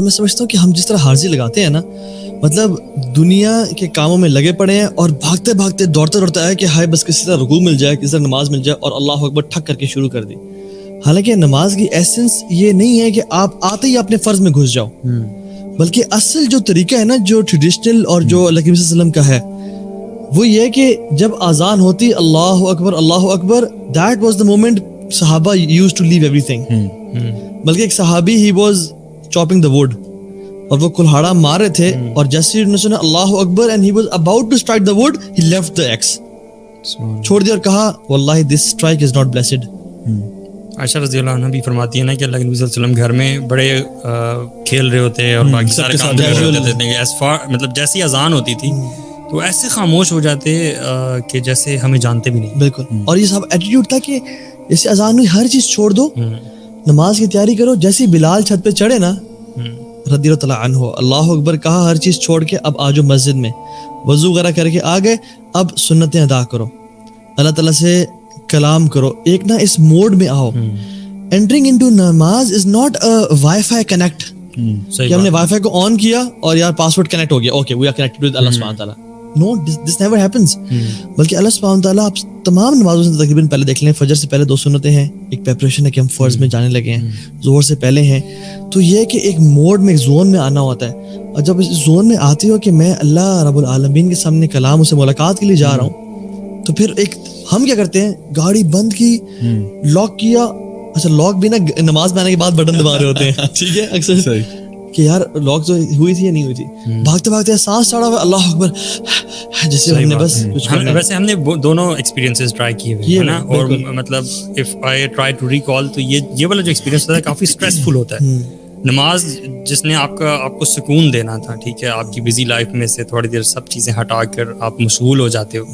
میں سمجھتا ہوں کہ ہم جس طرح حاضری لگاتے ہیں نا, مطلب دنیا کے کاموں میں لگے پڑے ہیں اور بھاگتے بھاگتے دوڑتے دوڑتے آئے کہ ہائے بس کسی طرح رکوع مل جائے, کسی طرح نماز مل جائے, اور اللہ اکبر ٹھک کر کے شروع کر دی. حالانکہ نماز کی ایسنس یہ نہیں ہے کہ آپ آتے ہی اپنے فرض میں گھس جاؤ, بلکہ اصل جو طریقہ ہے نا, جو ٹریڈیشنل اور جو اللہ کے نبی صلی اللہ علیہ وسلم کا ہے, وہ یہ کہ جب اذان ہوتی اللہ اکبر, دیٹ واز دا مومنٹ صحابہ یوز ٹو لیو ایوری تھنگ. بلکہ ایک صحابی ہی واز چاپنگ دا ووڈ, اور وہ کلہاڑا مار رہے تھے, اور جیسے انہوں نے سنا اللہ اکبر and he was about to strike the wood, he left the axe, چھوڑ دیا اور کہا واللہ this strike is not blessed. Aisha رضی اللہ عنہ بھی فرماتی ہے نا کہ اللہ کے نبی صلی اللہ علیہ وسلم گھر میں بڑے کھیل رہے ہوتے ہیں اور باقی سارے کام کر رہے ہوتے تھے, مطلب جیسی اذان ہوتی تھی تو ایسے خاموش ہو جاتے کہ جیسے ہمیں جانتے بھی نہیں. بالکل, اور یہ سب ایٹیٹیوڈ تھا کہ جیسے اذان ہوئی ہر چیز چھوڑ دو, نماز کی تیاری کرو. جیسے بلال چھت پہ چڑھے نا رضی اللہ تعالیٰ عنہ, اللہ اکبر کہا, ہر چیز چھوڑ کے اب آجو مسجد میں, وضو وغیرہ کر کے آ گئے, اب سنتیں ادا کرو, اللہ تعالیٰ سے کلام کرو, ایک نا اس موڈ میں آؤ. انٹرنگ انٹو نماز is not a wi fi connect, کہ ہم نے وائی فائی کو آن کیا اور یار پاسورڈ کنیکٹ ہو گیا, okay we are connected with Allah سبحانہ تعالیٰ. No, this never happens. بلکہ اللہ سبحانہ تعالیٰ آپ تمام نمازوں سے تقریباً پہلے دیکھ لیں, فجر سے پہلے 2 سنتیں ہیں, ایک پریپریشن ہے کہ ہم فرض میں جانے لگے ہیں, ظہر سے پہلے ہیں. تو یہ کہ ایک موڈ میں, ایک زون میں آنا ہوتا ہے, اور جب اس زون میں آتی ہو کہ میں اللہ رب العالمین کے سامنے کلام اسے ملاقات کے لیے جا رہا ہوں, تو پھر ایک ہم کیا کرتے ہیں, گاڑی بند کی, لاک کیا. اچھا لاک بھی نا نماز میں آنے کے بعد بٹن دبا رہے ہوتے ہیں, ٹھیک ہے, اکثر کہ یار لاک تو ہوئی تھی یا نہیں ہوئی تھی, بھاگتے بھاگتے سانس چڑھا ہوا اللہ اکبر, جیسے ہم نے بس ویسے ہم نے دونوں ایکسپیرینسز ٹرائی کیے ہوئے ہیں نا, اور مطلب if I try to recall تو یہ والا جو ایکسپیرینس ہوتا ہے کافی اسٹریسفل ہوتا ہے. نماز جس نے آپ کو سکون دینا تھا, ٹھیک ہے, آپ کی بزی لائف میں سے تھوڑی دیر سب چیزیں ہٹا کر آپ مشغول ہو جاتے ہو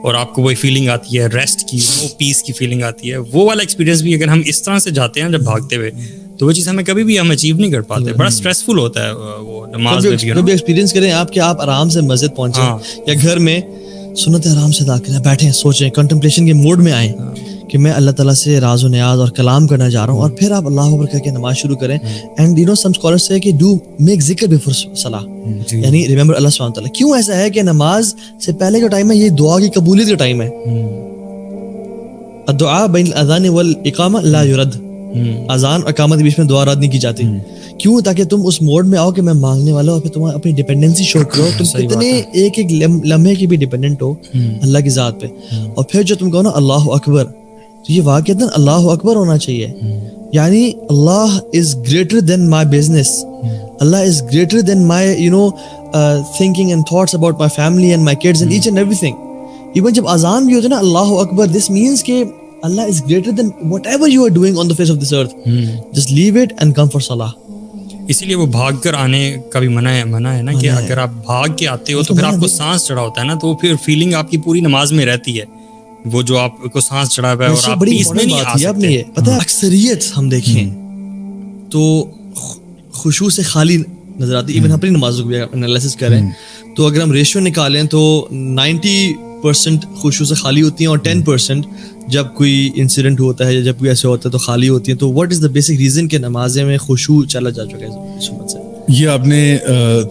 اور آپ کو وہی فیلنگ آتی ہے ریسٹ کی, وہ پیس کی فیلنگ آتی ہے, وہ والا ایکسپیرینس بھی اگر ہم اس طرح سے جاتے ہیں جب بھاگتے ہوئے, تو وہ چیز ہمیں کبھی بھی ہم اچیو نہیں کر پاتے. بڑا اسٹریسفل ہوتا ہے وہ نماز میں بھی. کبھی ایکسپیرینس کریں آپ کہ آپ آرام سے مسجد پہنچیں یا گھر میں سنتیں آرام سے ادا کریں, بیٹھیں, سوچیں, کنٹمپلیشن کے موڈ میں آئیں کہ میں اللہ تعالیٰ سے راز و نیاز اور کلام کرنا جا رہا ہوں, اور پھر آپ اللہ اکبر کہہ کے نماز شروع کریں. And you know some scholars سے کہ ڈو میک ذکر بیفور صلاح, یعنی ریممبر اللہ سبحانہ تعالیٰ. کیوں ایسا ہے کہ نماز سے پہلے جو ٹائم ہے یہ دعا کی قبولیت کا ٹائم ہے. الدعاء بین الاذان والاقامہ لا یرد, اذان اور اقامت کے بیچ میں دعا رد نہیں کی جاتی. کیوں؟ تاکہ تم اس موڈ میں آؤ کہ میں مانگنے والا ہوں, پھر تم اپنی ڈیپینڈنسی شو کرو, تم کتنے ایک لمحے کی بھی ڈیپینڈنٹ ہو اللہ کی ذات پہ. اور پھر جو تم کہو نا اللہ اکبر, تو یہ واقعتاً اللہ اکبر ہونا چاہیے, یعنی Allah is greater than my business, Allah is greater than my you know thinking and thoughts about my family and my kids and each and ایوری تھنگ. ایون جب اذان بھی ہوتا ہے نا اللہ اکبر, دس مینس کہ Allah is greater than whatever you are doing on the face of this earth, just leave it and come for صلاح. اسی لیے وہ بھاگ کر آنے کا بھی منع ہے نا, کہ اگر آپ بھاگ کے آتے ہو تو پھر آپ کو سانس چڑھا ہوتا ہے نا, تو پھر فیلنگ آپ کی پوری نماز میں رہتی ہے, وہ جو آپ کو سانس چڑھا ہوا ہے اور آپ پیس میں نہیں آ سکتے. پتہ ہے اکثریت ہم دیکھیں تو خشوع سے خالی نظر آتی. ایون اپنی نمازوں کو بھی انالیسس کریں تو اگر ہم ریشیو نکالیں تو 90% خشوع سے خالی ہوتی ہیں, اور 10% جب کوئی انسیڈنٹ ہوتا ہے یا جب کوئی ایسے ہوتا ہے تو خالی ہوتی ہیں. تو what is the basic reason کہ نمازیں میں خشوع چلا جا چکا ہے سنت سے؟ یہ آپ نے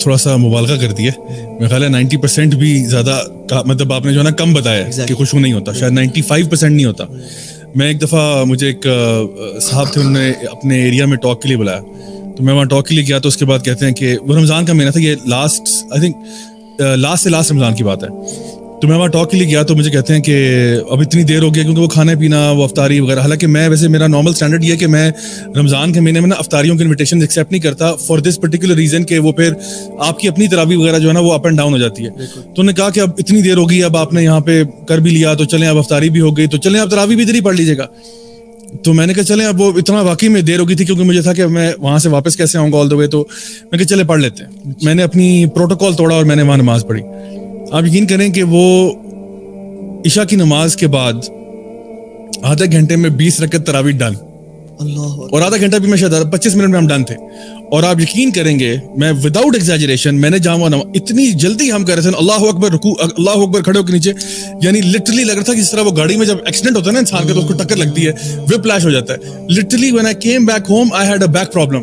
تھوڑا سا مبالغہ کر دیا, میرا خیال ہے 90% بھی زیادہ, مطلب آپ نے جو ہے نا کم بتایا کہ خشوع نہیں ہوتا, شاید 95% نہیں ہوتا. میں ایک دفعہ, مجھے ایک صاحب تھے, انہوں نے اپنے ایریا میں ٹاک کے لیے بلایا, تو میں وہاں ٹاک کے لیے گیا. تو اس کے بعد کہتے ہیں کہ وہ رمضان کا مہینہ تھا, یہ لاسٹ رمضان کی بات ہے. تو میں وہاں ٹاک کے لیے گیا تو مجھے کہتے ہیں کہ اب اتنی دیر ہو گیا, کیونکہ وہ کھانا پینا, وہ افطاری وغیرہ, حالانکہ میں ویسے میرا نارمل اسٹینڈرڈ یہ ہے کہ میں رمضان کے مہینے میں نا افطاریوں کے انویٹیشن ایکسیپٹ نہیں کرتا فار دس پرٹیکولر ریزن کہ وہ پھر آپ کی اپنی تراویح وغیرہ جو ہے نا وہ اپ اینڈ ڈاؤن ہو جاتی ہے. تو انہوں نے کہا کہ اب اتنی دیر ہو گئی, اب آپ نے یہاں پہ کر بھی لیا, تو چلیں اب افطاری بھی ہو گئی, تو چلیں اب تراویح بھی ادھر ہی پڑھ لیجیے گا. تو میں نے کہا چلیں, اب وہ اتنا واقعی میں دیر ہو گئی تھی کیونکہ مجھے تھا کہ میں وہاں سے واپس کیسے آؤں گا آل دا وے, تو میں کہ چلے پڑھ لیتے ہیں. میں نے اپنی پروٹوکول توڑا اور میں نے وہاں نماز پڑھی. آپ یقین کریں کہ وہ عشاء کی نماز کے بعد آدھے گھنٹے میں 20 رکعت تراویح ڈن, اور آدھا گھنٹہ بھی میں شاید 25 منٹ میں ہم ڈن تھے. اور آپ یقین کریں گے, میں وداؤٹ ایگزیجریشن, میں نے جہاں اتنی جلدی ہم کر رہے تھے اللہ اکبر, رکوع, اللہ اکبر, کھڑے ہو کے نیچے, یعنی لٹرلی لگ رہا تھا کہ جس طرح وہ گاڑی میں جب ایکسیڈنٹ ہوتا ہے نا انسان کا تو اس کو ٹکر لگتی ہے, وپ فلیش ہو جاتا ہے. Literally when I came back home I had a back problem.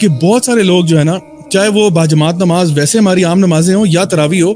کہ بہت سارے لوگ جو ہے نا, چاہے وہ باجماعت نماز ویسے ہماری عام نمازیں ہوں یا تراویح ہو,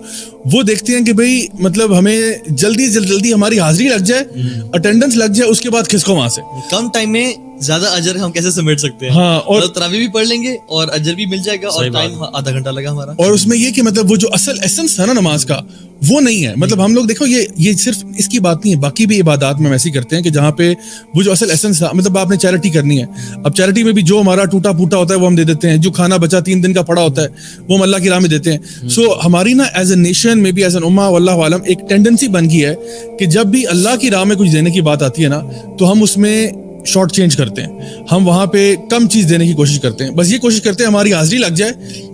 وہ دیکھتے ہیں کہ بھئی مطلب ہمیں جلدی ہماری حاضری لگ جائے, اٹینڈنس لگ جائے, اس کے بعد کھسکو وہاں سے. کم ٹائم میں زیادہ اجر ہم کیسے سمیٹ سکتے ہیں. ہاں, اور تراویح بھی پڑھ لیں گے اور اجر بھی مل جائے گا, اور ٹائم آدھا گھنٹہ لگا ہمارا. اور اس میں یہ کہ مطلب وہ جو اصل ایسنس تھا نا نماز کا, وہ نہیں ہے. مطلب ہم لوگ دیکھو یہ صرف اس کی بات نہیں ہے, باقی بھی عبادات میں ایسے کرتے ہیں کہ جہاں پہ وہ جو اصل ایسنس تھا, مطلب آپ نے چیریٹی کرنی ہے, اب چیریٹی میں بھی جو ہمارا ٹوٹا پھوٹا ہوتا ہے وہ ہم دے دیتے ہیں, جو کھانا بچا 3 دن کا پڑا ہوتا ہے وہ ہم اللہ کی راہ میں دیتے ہیں. سو ہماری نا ایز اے نیشن میں بھی ایز این امہ واللہ عالم ایک ٹینڈنسی بن گئی ہے کہ جب بھی اللہ کی راہ میں کچھ دینے کی بات آتی ہے نا, تو ہم اس میں شارٹ چینج کرتے ہیں, ہم وہاں پہ کم چیز دینے کی کوشش کرتے ہیں. بس یہ کوشش کرتے ہیں ہماری حاضری لگ جائے,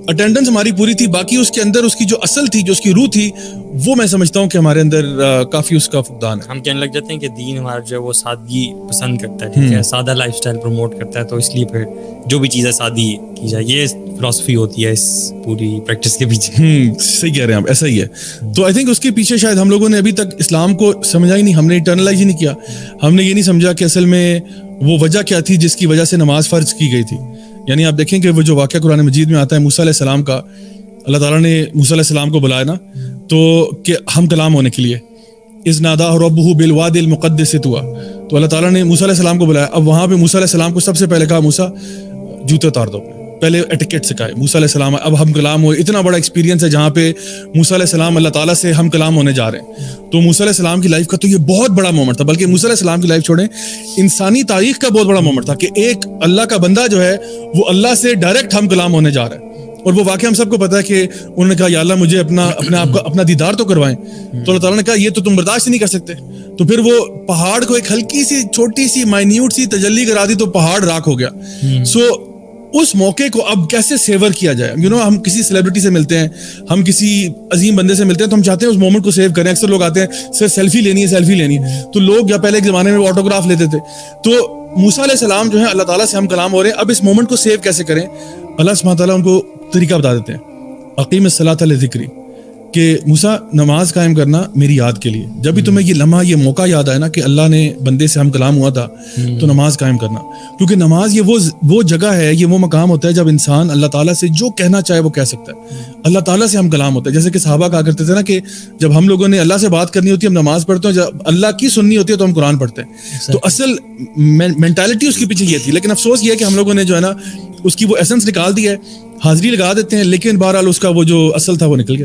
اٹینڈنس ہماری پوری تھی, باقی اس کے اندر اس کی جو اصل تھی, جو اس کی روح تھی, وہ میں سمجھتا ہوں کہ ہمارے اندر کافی اس کا فقدان ہے. ہم کہنے لگ جاتے ہیں کہ دین ہمارا جو ہے وہ سادگی پسند کرتا ہے, ٹھیک ہے, سادہ لائف سٹائل پروموٹ کرتا ہے, تو اس لیے پھر جو بھی چیزیں سادی کی جائے, یہ فلاسفی ہوتی ہے اس پوری پریکٹس کے پیچھے. صحیح کہہ رہے ہیں آپ, ایسا ہی ہے. تو آئی تھنک اس کے پیچھے شاید ہم لوگوں نے ابھی تک اسلام کو سمجھا ہی نہیں, ہم نے انٹرنلائز ہی نہیں کیا, ہم نے یہ نہیں سمجھا کہ اصل میں وہ وجہ کیا تھی جس کی وجہ سے نماز فرض کی گئی تھی. یعنی آپ دیکھیں کہ وہ جو واقعہ قرآن مجید میں آتا ہے موسیٰ علیہ السلام کا, اللہ تعالیٰ نے موسیٰ علیہ السلام کو بلایا نا, تو کہ ہم کلام ہونے کے لیے, اذ ناداہ ربہ بالوادی المقدس طویٰ, تو اللہ تعالیٰ نے موسیٰ علیہ السلام کو بلایا. اب وہاں پہ موسیٰ علیہ السلام کو سب سے پہلے کہا موسیٰ جوتے اتار دو, پہلے ایٹیکیٹ سکھائے موسیٰ علیہ السلام. اب ہم کلام ہوئے, اتنا بڑا ایکسپیرینس ہے جہاں پہ موسیٰ علیہ السلام اللہ تعالیٰ سے ہم کلام ہونے جا رہے ہیں. تو موسیٰ علیہ السلام کی لائف کا تو یہ بہت بڑا مومنٹ تھا, بلکہ موسیٰ علیہ السلام کی لائف چھوڑیں, انسانی تاریخ کا بہت بڑا مومنٹ تھا کہ ایک اللہ کا بندہ جو ہے وہ اللہ سے ڈائریکٹ ہم کلام ہونے جا رہا ہے. اور وہ واقعہ ہم سب کو پتا ہے کہ انہوں نے کہا یا اللہ مجھے اپنے آپ کا اپنا دیدار تو کروائیں, تو اللہ تعالیٰ نے کہا یہ تو تم برداشت نہیں کر سکتے. تو پھر وہ پہاڑ کو ایک ہلکی سی چھوٹی سی مائنیوٹ سی تجلی کرا دی, تو پہاڑ راکھ ہو گیا. سو اس موقع کو اب کیسے سیور کیا جائے. ہم کسی سیلیبریٹی سے ملتے ہیں, ہم کسی عظیم بندے سے ملتے ہیں, تو ہم چاہتے ہیں اس مومنٹ کو سیو کریں. اکثر لوگ آتے ہیں سر سیلفی لینی ہے, تو لوگ یا پہلے کے زمانے میں آٹوگراف لیتے تھے. تو موسیٰ علیہ السلام جو ہے اللہ تعالیٰ سے ہم کلام ہو رہے ہیں, اب اس مومنٹ کو سیو کیسے کریں. اللہ سبحانہ تعالیٰ ان کو طریقہ بتا دیتے ہیں, اقیم الصلاۃ لذکری, کہ موسیٰ نماز قائم کرنا میری یاد کے لیے. جب بھی تمہیں یہ لمحہ یہ موقع یاد آئے نا کہ اللہ نے بندے سے ہم کلام ہوا تھا, تو نماز قائم کرنا. کیونکہ نماز یہ وہ جگہ ہے, یہ وہ مقام ہوتا ہے جب انسان اللہ تعالیٰ سے جو کہنا چاہے وہ کہہ سکتا ہے. اللہ تعالیٰ سے ہم کلام ہوتا ہے. جیسے کہ صحابہ کہا کرتے تھے نا کہ جب ہم لوگوں نے اللہ سے بات کرنی ہوتی ہے ہم نماز پڑھتے ہیں, جب اللہ کی سننی ہوتی ہے تو ہم قرآن پڑھتے ہیں. تو اصل مینٹالٹی اس کے پیچھے یہ تھی. لیکن افسوس یہ ہے کہ ہم لوگوں نے جو ہے نا اس کی وہ ایسنس نکال دی ہے, حاضری لگا دیتے ہیں, لیکن بہرحال اس کا وہ جو اصل تھا وہ نکل گیا.